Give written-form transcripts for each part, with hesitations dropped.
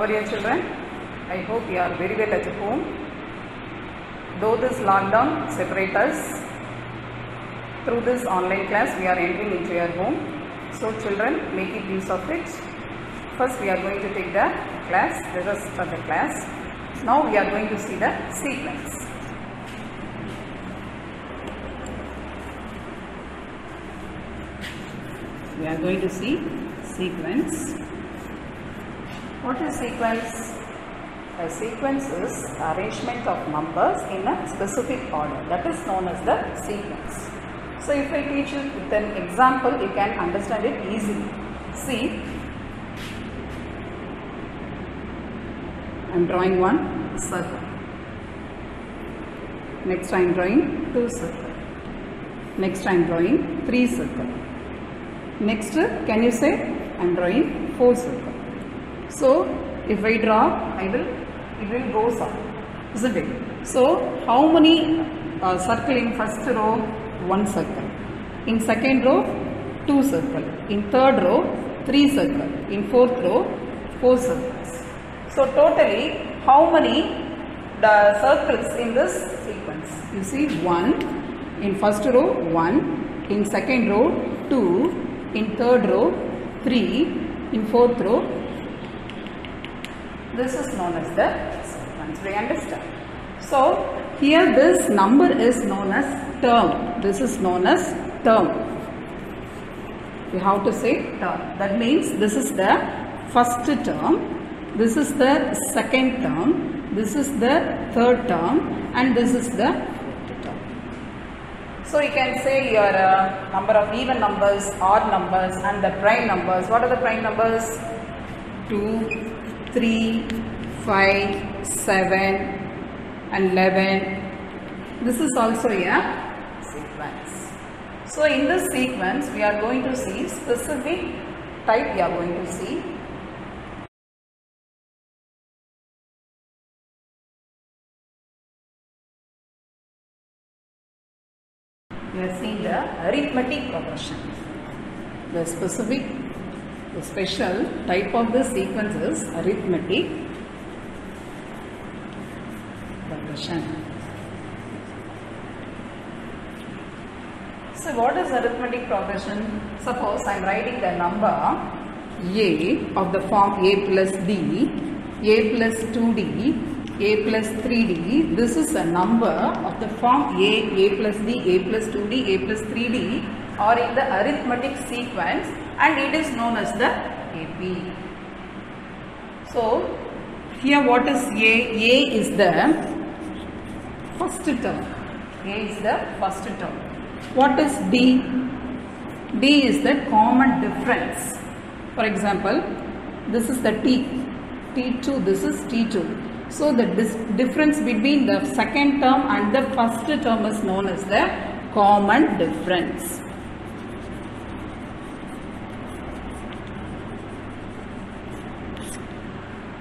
are you children? I hope you are very well at home. Though this lockdown separates us, through this online class we are entering into your home. So children, make it use of it. First we are going to take the class, the rest of the class. Now we are going to see the sequence. We are going to see sequence. What is sequence? A sequence is arrangement of numbers in a specific order. That is known as the sequence. So if I teach you with an example, you can understand it easily. See, I am drawing one circle. Next I am drawing two circles. Next I am drawing three circles. Next, can you say, I am drawing four circles. So if I draw, it will go up, isn't it? So how many circle in first row? One circle. In second row, two circle. In third row, three circle. In fourth row, four circles. So totally, how many the circles in this sequence? You see, one. In first row, one. In second row, two. In third row, three. In fourth row, this is known as the sequence. Do you understand? So here this number is known as term. This is known as term. You have to say term. That means this is the first term, this is the second term, this is the third term, and this is the fourth term. So you can say your number of even numbers, odd numbers, and the prime numbers. What are the prime numbers? 2, 3, 5, 7, and 11. This is also a sequence. So in this sequence, we are going to see specific type we are going to see. We are seeing the arithmetic progression. The special type of the sequence is arithmetic progression. So what is arithmetic progression? Suppose I am writing the number a of the form a plus b, a plus 2d, a plus 3d. This is a number of the form a plus b, a plus 2d, a plus 3d, or in the arithmetic sequence, and it is known as the AP. So here what is A? A is the first term. A is the first term. What is B? B is the common difference. For example, this is the T2, this is T2. So the difference between the second term and the first term is known as the common difference.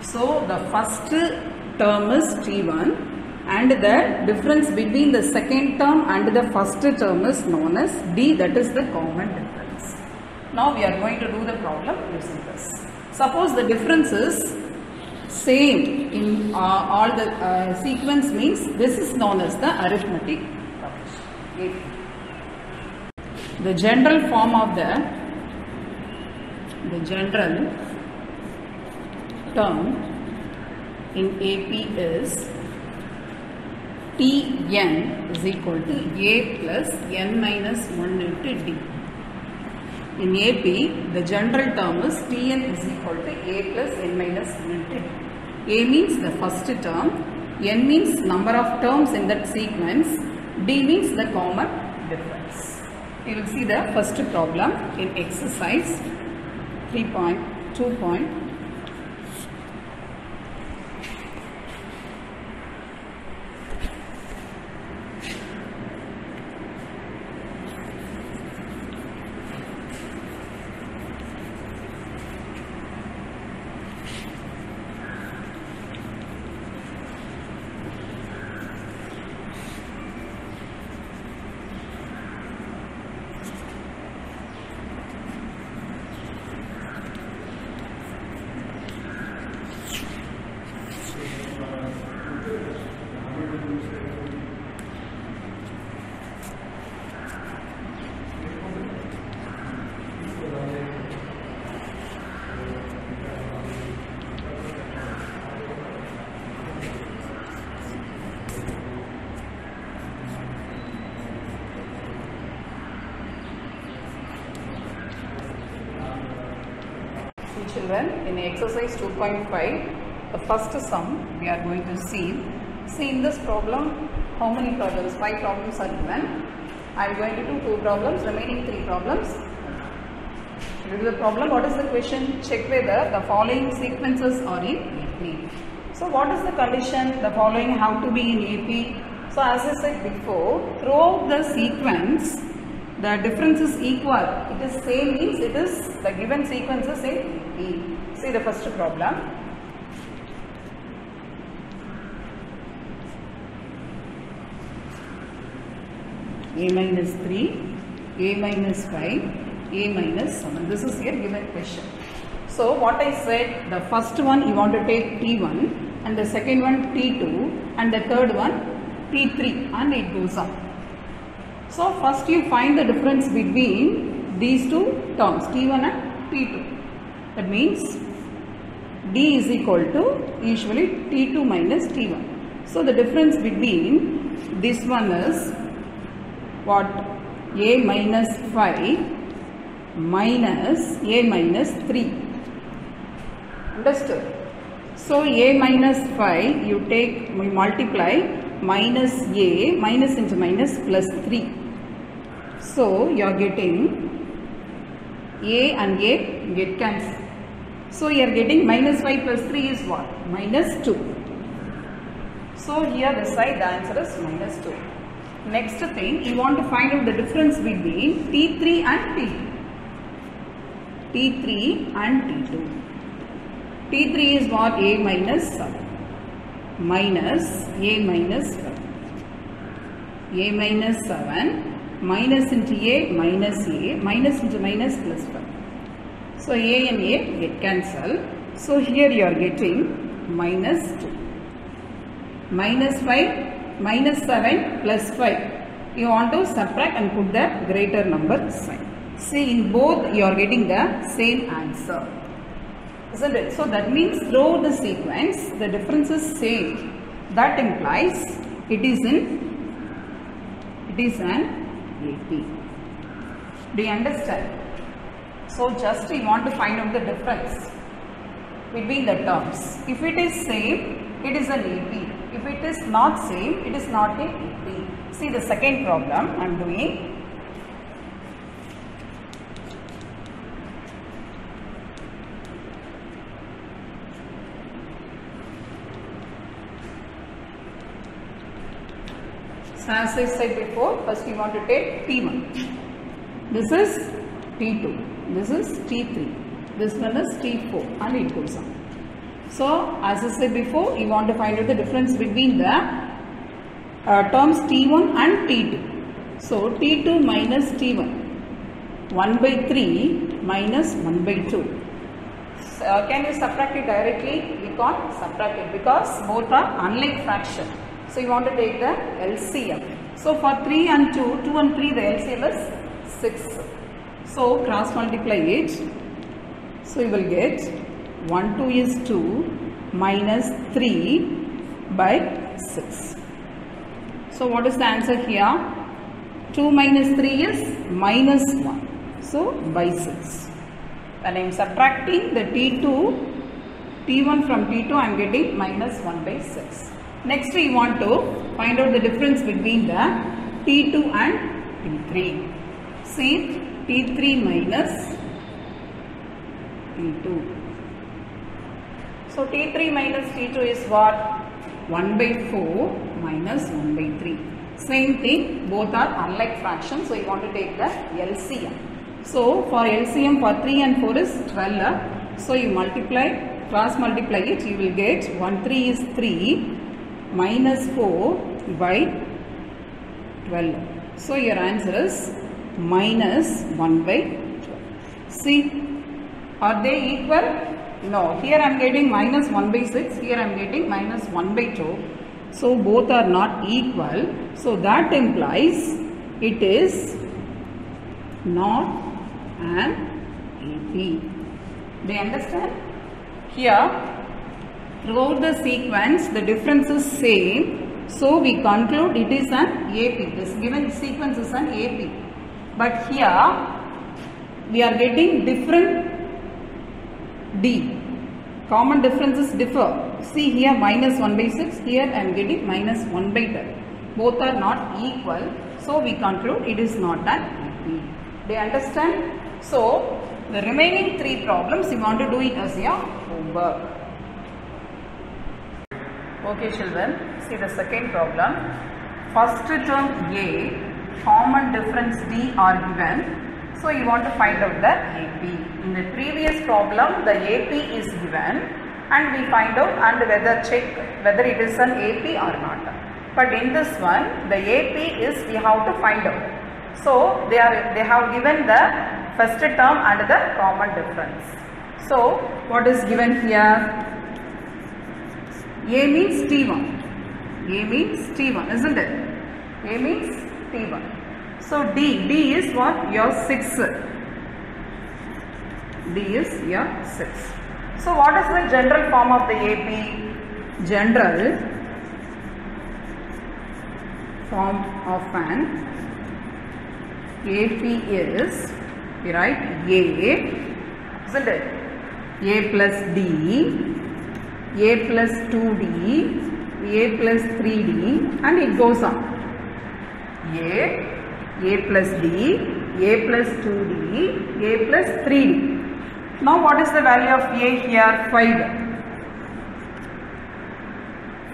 So the first term is T1 and the difference between the second term and the first term is known as D, that is the common difference. Now we are going to do the problem using this. Suppose the difference is same in all the sequence, means this is known as the arithmetic progression. The general form of the general term in AP is Tn is equal to A plus n minus 1 into D. In AP, the general term is Tn is equal to A plus n minus 1 into D. A means the first term, n means number of terms in that sequence, D means the common difference. You will see the first problem in exercise 3.2. given in exercise 2.5. The first sum we are going to see. See, in this problem, how many problems? 5 problems are given. I am going to do 2 problems, remaining 3 problems. Due to the problem, what is the question? Check whether the following sequences are in AP. So, what is the condition? The following have to be in AP. So, as I said before, throughout the sequence, the difference is equal. It is same means it is the given sequences in AP. See the first problem. A minus 3, A minus 5, A minus 7. This is your given question. So what I said, the first one you want to take T1 and the second one T2 and the third one T3 and it goes on. So first you find the difference between these two terms T1 and T2. That means D is equal to usually T2 minus T1. So the difference between this one is what? A minus 5 minus A minus 3. Understood? So A minus 5 you take, we multiply minus A, minus into minus plus 3. So you are getting A and A get cancelled. So you are getting minus 5 plus 3 is what? Minus 2. So here this side the answer is minus 2. Next thing, you want to find out the difference between T3 and T2. T3 and T2. T3 is what? A minus 7 minus A minus 5. A minus 7 minus into A minus into minus plus 5. So A and A get cancelled. So here you are getting minus 2. Minus 5 minus 7 plus 5. You want to subtract and put the greater number sign. See, in both you are getting the same answer. Isn't it? So that means throughout the sequence the difference is same. That implies it is an AP. Do you understand? So just you want to find out the difference between the terms. If it is same, it is an AP. If it is not same, it is not an AP. See the second problem I am doing. So as I said before, first you want to take T1. This is T2. This is T3. This one is T4 and it goes on. So as I said before, you want to find out the difference between the terms T1 and T2. So T2 minus T1. 1 by 3 minus 1 by 2. Can you subtract it directly? We can't subtract it because both are unlike fraction. So you want to take the LCM. So for 3 and 2, 2 and 3 the LCM is 6. So cross multiply it. So you will get 1 2 is 2 minus 3 by 6. So what is the answer here? 2 minus 3 is minus 1. So by 6. When I am subtracting the T1 from T2, I am getting minus 1 by 6. Next we want to find out the difference between the T2 and T3. See, T3 minus T2. So T3 minus T2 is what? 1 by 4 minus 1 by 3. Same thing, both are unlike fractions. So you want to take the LCM. So for LCM for 3 and 4 is 12. So you multiply, cross multiply it, you will get 1 3 is 3 minus 4 by 12. So your answer is minus 1 by 12. See, are they equal? No, here I am getting minus 1 by 6, here I am getting minus 1 by 2. So both are not equal. So that implies it is not an AP. Do you understand? Here, throughout the sequence, the difference is same. So we conclude it is an AP. This given sequence is an AP. But here, we are getting different D. Common differences differ. See here minus 1 by 6, here I am getting minus 1 by 10. Both are not equal, so we conclude it is not an AP. Do you understand? So, the remaining 3 problems you want to do it as your homework. Okay children, see the second problem. First term A, common difference D are given. So you want to find out the AP. In the previous problem, the AP is given and we find out and check whether it is an AP or not. But in this one, the AP is we have to find out. So they have given the first term and the common difference. So what is given here? A means T1. A means T1, isn't it? A means T1. So D is what? Your 6. D is your 6. So what is the general form of the AP? General form of an AP is, we write A, isn't it? A plus D, A plus 2D, A plus 3D, and it goes on. A plus D, A plus 2D, A plus 3D. Now what is the value of A here? 5.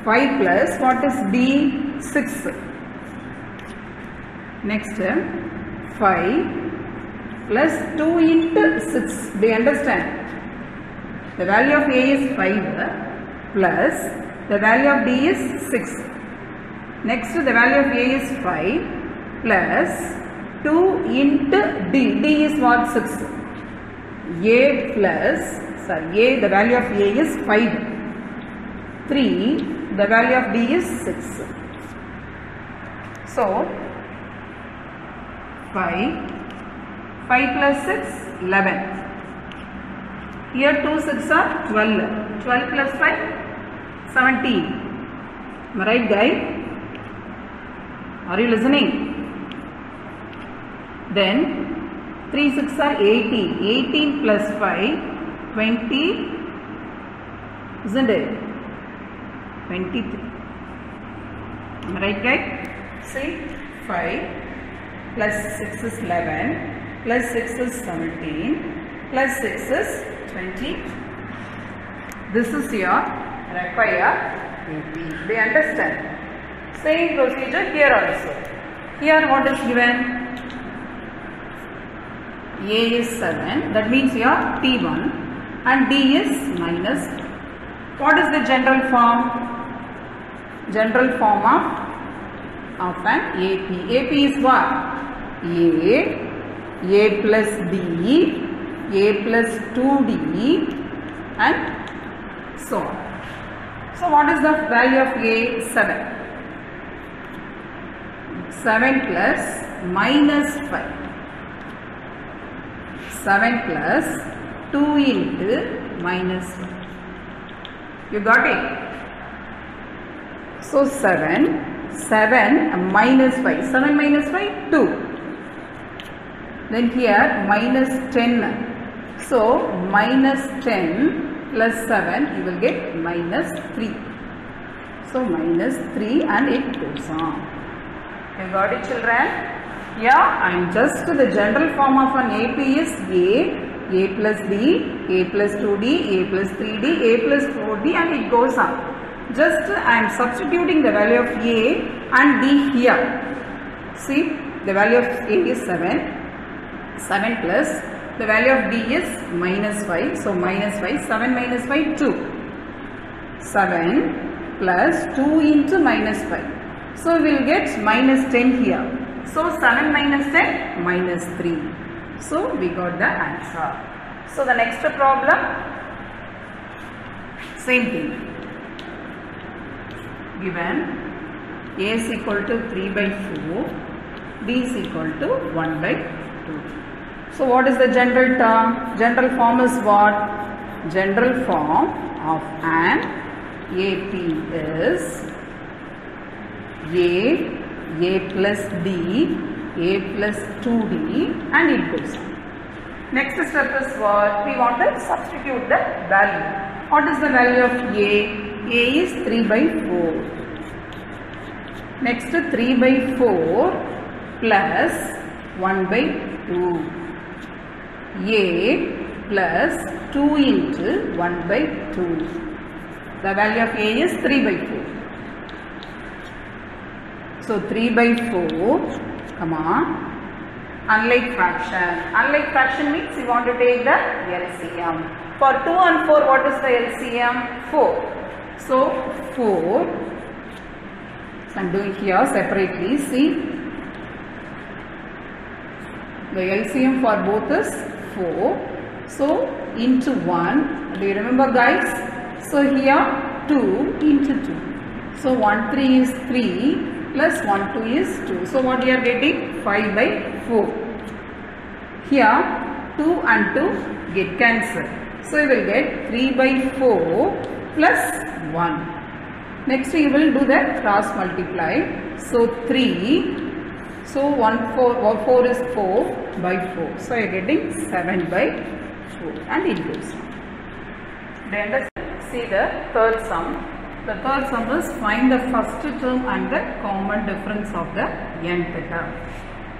5 plus what is D? 6. Next 5 plus 2 into 6. Do you understand? The value of A is 5 plus the value of D is 6. Next the value of A is 5 plus 2 into D. D is what? 6. A plus, sorry, A, the value of A is 5. 3, the value of D is 6. So, 5 plus 6, 11. Here 2 6 are 12. 12 plus 5, 17. Am I right, guys? Are you listening? Then 3 6 are 18. 18 plus 5, 20. Isn't it? 23. Am I right, guys? See, 5 plus 6 is 11, plus 6 is 17, plus 6 is 20. This is your required AP. Do you understand? Same procedure here also. Here what is given? A is 7. That means your T1 and D is minus. What is the general form? General form of an AP. AP is what? A plus D, A plus 2D and so on. So what is the value of A? 7. 7 plus minus 5. 7 plus 2 into minus 1. You got it? So 7 minus 5. 7 minus 5, 2. Then here minus 10. So minus 10 plus 7, you will get minus 3. So minus 3 and it goes on. You got it, children? Yeah, and just the general form of an AP is A plus D, A plus 2D, A plus 3D, A plus 4D and it goes on. Just I am substituting the value of A and D here. See, the value of A is 7. 7 plus the value of D is minus 5. So minus 5, 7 minus 5, 2. 7 plus 2 into minus 5. So we will get minus 10 here. So 7 minus 10, minus 3. So we got the answer. So the next problem, same thing. Given A is equal to 3 by 4, B is equal to 1 by 2. So what is the general term? General form is what? General form of an AP is A plus D, A plus 2D and it goes on. Next step is what? We want to substitute the value. What is the value of A? A is 3 by 4. Next 3 by 4 plus 1 by 2. A plus 2 into 1 by 2. The value of A is 3 by 4. So 3 by 4, come on. Unlike fraction. Unlike fraction means you want to take the LCM. For 2 and 4, what is the LCM? 4. So 4. So I am doing here separately. See, the LCM for both is 4. So into 1. Do you remember, guys? So here 2 into 2. So 1 3 is 3. Plus 1 2 is 2. So what we are getting? 5 by 4. Here 2 and 2 get cancelled. So you will get 3 by 4 plus 1. Next you will do the cross multiply. So 3. So 4 is 4 by 4. So you are getting 7 by 4 and it goes on. Then see the third sum. The third sum is find the first term and the common difference of the nth term.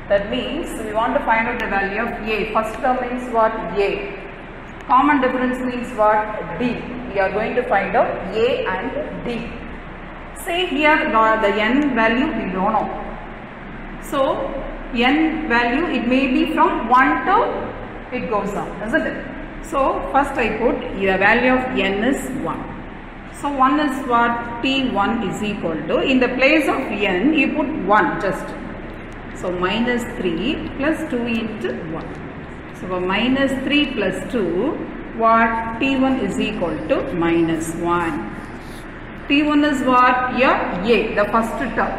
That means we want to find out the value of A. First term means what? A. Common difference means what? D. We are going to find out A and D. Say here the n value we don't know. So n value it may be from 1 to it goes on, isn't it? So first I put the value of n is 1. So 1 is what? T1 is equal to, in the place of n you put 1 just. So minus 3 plus 2 into 1. So for minus 3 plus 2, what? T1 is equal to minus 1. T1 is what? Here A, the first term.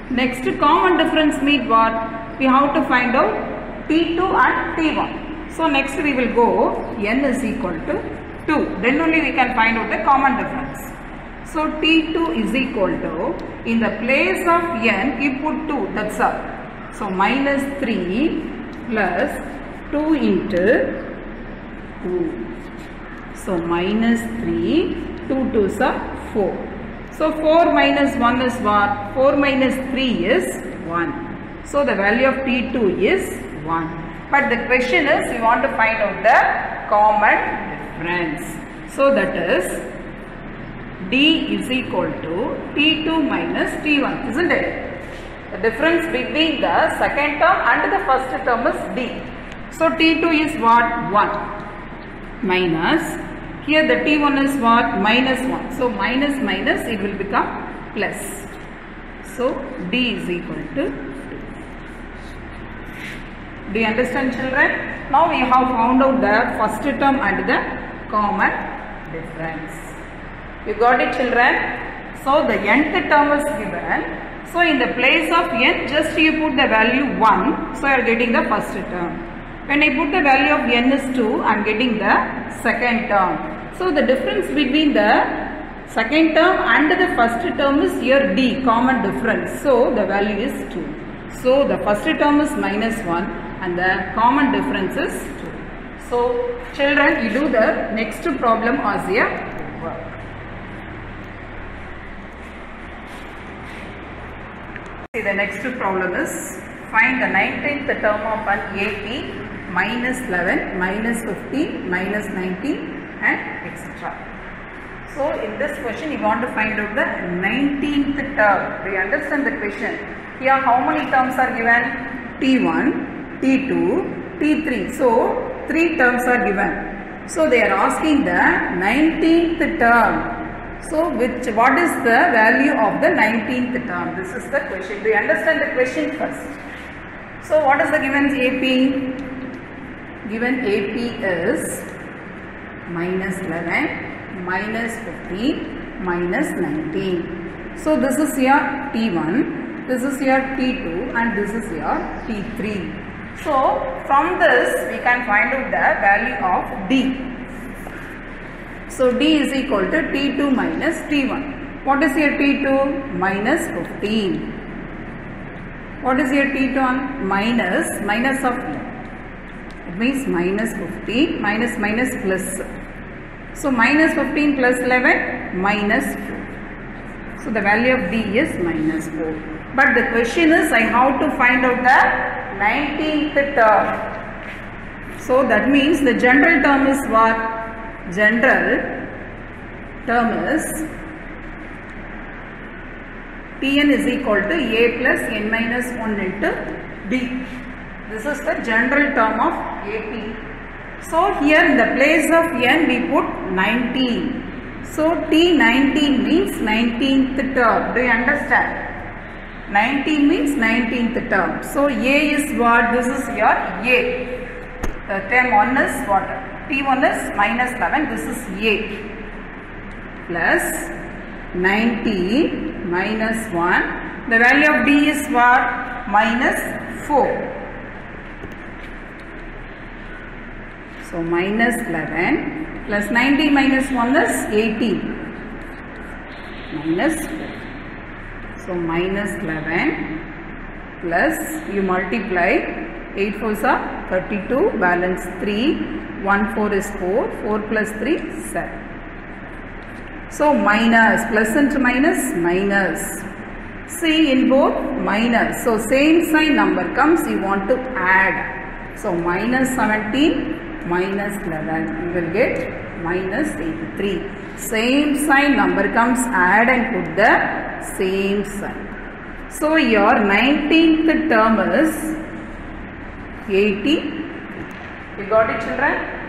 Next common difference means what? We have to find out T2 and T1. So next we will go n is equal to 2. Then only we can find out the common difference. So T2 is equal to, in the place of n you put 2, that's all. So minus 3 plus 2 into 2. So minus 3, 2 2s are 4. So 4 minus 1 is what? 4 minus 3 is 1. So the value of T2 is 1. But the question is we want to find out the common difference. So that is D is equal to T2 minus T1, isn't it? The difference between the second term and the first term is D. So T2 is what? 1 minus, here the T1 is what? Minus 1. So minus minus it will become plus. So D is equal to 2. Do you understand, children? Now we have found out the first term and the common difference. You got it, children? So the nth term is given. So in the place of n, just you put the value 1. So you are getting the first term. When I put the value of n is 2, I am getting the second term. So the difference between the second term and the first term is here D, common difference. So the value is 2. So the first term is minus 1 and the common difference is 2. So children, you do the next problem as a homework. See, the next problem is find the 19th term of an AP minus 11, minus 15, minus 19 and etc. So in this question you want to find out the 19th term. Do you understand the question? Here how many terms are given? T1, T2, T3. So 3 terms are given. So they are asking the 19th term. So what is the value of the 19th term? This is the question. Do you understand the question first? So what is the given AP? Given AP is minus 11, minus 15, minus 19. So this is your T1, this is your T2 and this is your T3. So from this we can find out the value of D. So D is equal to T2 minus T1. What is your T2? Minus 15. What is your T1? Minus of means minus 15, minus minus plus. So minus 15 plus 11, minus 4. So the value of D is minus 4. But the question is, I have to find out the 19th term. So that means the general term is what? General term is Tn is equal to A plus n minus 1 into D. This is the general term of AP. So here in the place of n we put 19. So T19 means 19th term. Do you understand? 19 means 19th term. So A is what? This is your A. The term 1 is what? T1 is minus 11. This is A. Plus 19 minus 1. The value of D is what? Minus 4. So minus 11 plus 90 minus 1 is 18. Minus 4. So minus 11 plus you multiply 8 4s are 32, balance 3, 1 4 is 4, 4 plus 3 7. So minus, plus into minus, minus. See in both minus. So same sign number comes, you want to add. So minus 17, minus 11. You will get minus 83. Same sign number comes, add and put the same sign. So your 19th term is 80. You got it, children?